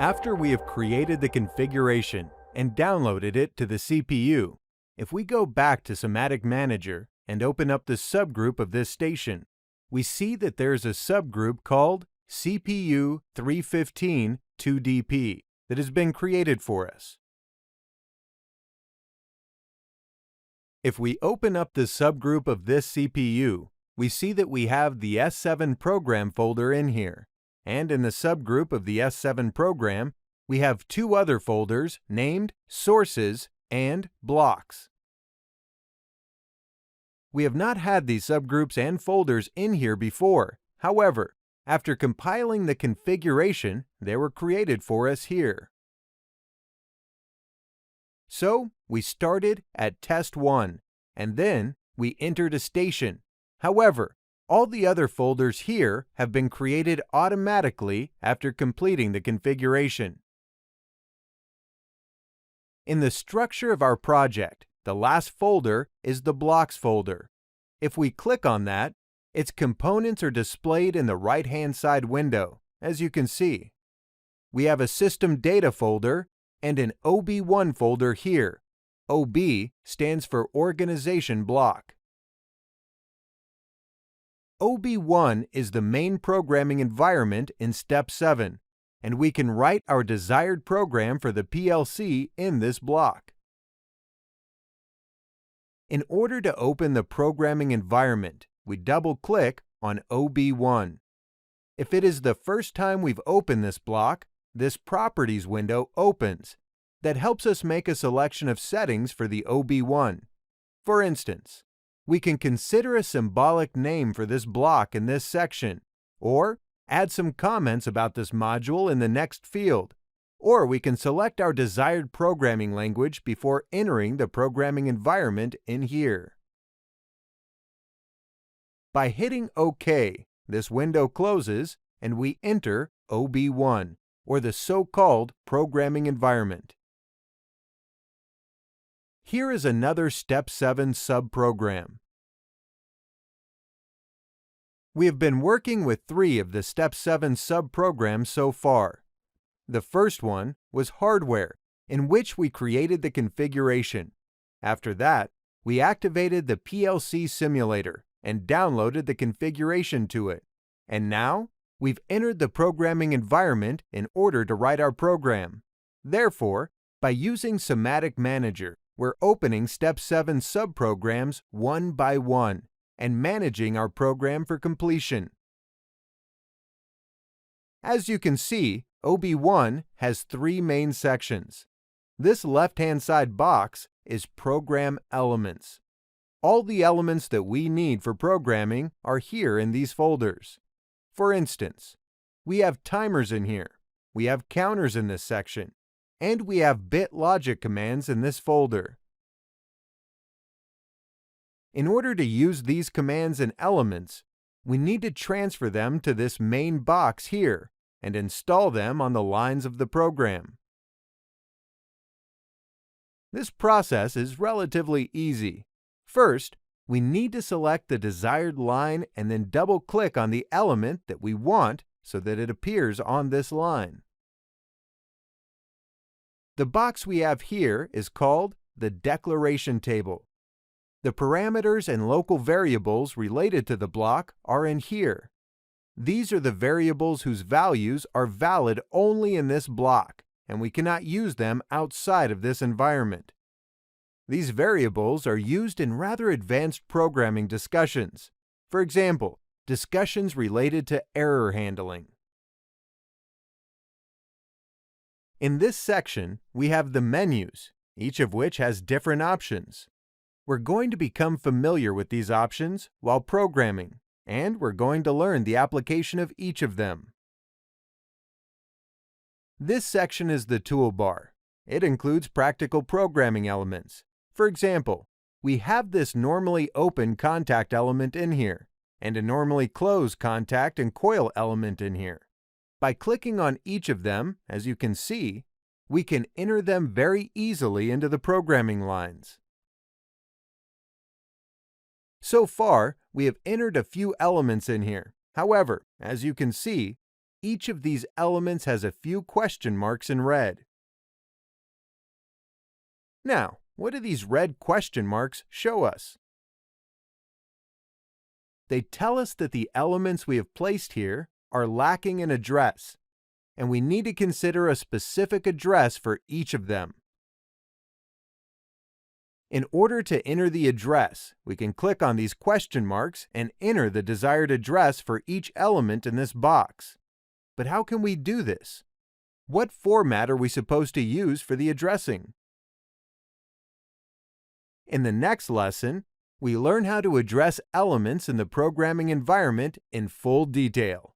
After we have created the configuration and downloaded it to the CPU, if we go back to Semantic Manager and open up the subgroup of this station, we see that there's a subgroup called CPU 315 2DP that has been created for us. If we open up the subgroup of this CPU, we see that we have the S7 program folder in here. And in the subgroup of the S7 program, we have two other folders named Sources and Blocks. We have not had these subgroups and folders in here before. However, after compiling the configuration, they were created for us here. So, we started at test 1, and then we entered a station. However, all the other folders here have been created automatically after completing the configuration. In the structure of our project, the last folder is the Blocks folder. If we click on that, its components are displayed in the right-hand side window, as you can see. We have a System Data folder and an OB1 folder here. OB stands for Organization Block. OB1 is the main programming environment in Step 7, and we can write our desired program for the PLC in this block. In order to open the programming environment, we double-click on OB1. If it is the first time we've opened this block, this Properties window opens. That helps us make a selection of settings for the OB1. For instance, we can consider a symbolic name for this block in this section, or add some comments about this module in the next field, or we can select our desired programming language before entering the programming environment in here. By hitting OK, this window closes and we enter OB1, or the so-called programming environment. Here is another Step 7 subprogram. We have been working with 3 of the Step 7 subprograms so far. The first one was hardware, in which we created the configuration. After that, we activated the PLC simulator and downloaded the configuration to it. And now, we've entered the programming environment in order to write our program. Therefore, by using Semantic Manager, we're opening Step 7 subprograms one by one and managing our program for completion. As you can see, OB1 has 3 main sections. This left-hand side box is Program Elements. All the elements that we need for programming are here in these folders. For instance, we have timers in here, we have counters in this section, and we have bit logic commands in this folder. In order to use these commands and elements, we need to transfer them to this main box here and install them on the lines of the program. This process is relatively easy. First, we need to select the desired line and then double-click on the element that we want so that it appears on this line. The box we have here is called the declaration table. The parameters and local variables related to the block are in here. These are the variables whose values are valid only in this block, and we cannot use them outside of this environment. These variables are used in rather advanced programming discussions. For example, discussions related to error handling. In this section, we have the menus, each of which has different options. We're going to become familiar with these options while programming, and we're going to learn the application of each of them. This section is the toolbar. It includes practical programming elements. For example, we have this normally open contact element in here, and a normally closed contact and coil element in here. By clicking on each of them, as you can see, we can enter them very easily into the programming lines. So far, we have entered a few elements in here. However, as you can see, each of these elements has a few question marks in red. Now, what do these red question marks show us? They tell us that the elements we have placed here are lacking an address, and we need to consider a specific address for each of them. In order to enter the address, we can click on these question marks and enter the desired address for each element in this box. But how can we do this? What format are we supposed to use for the addressing? In the next lesson, we learn how to address elements in the programming environment in full detail.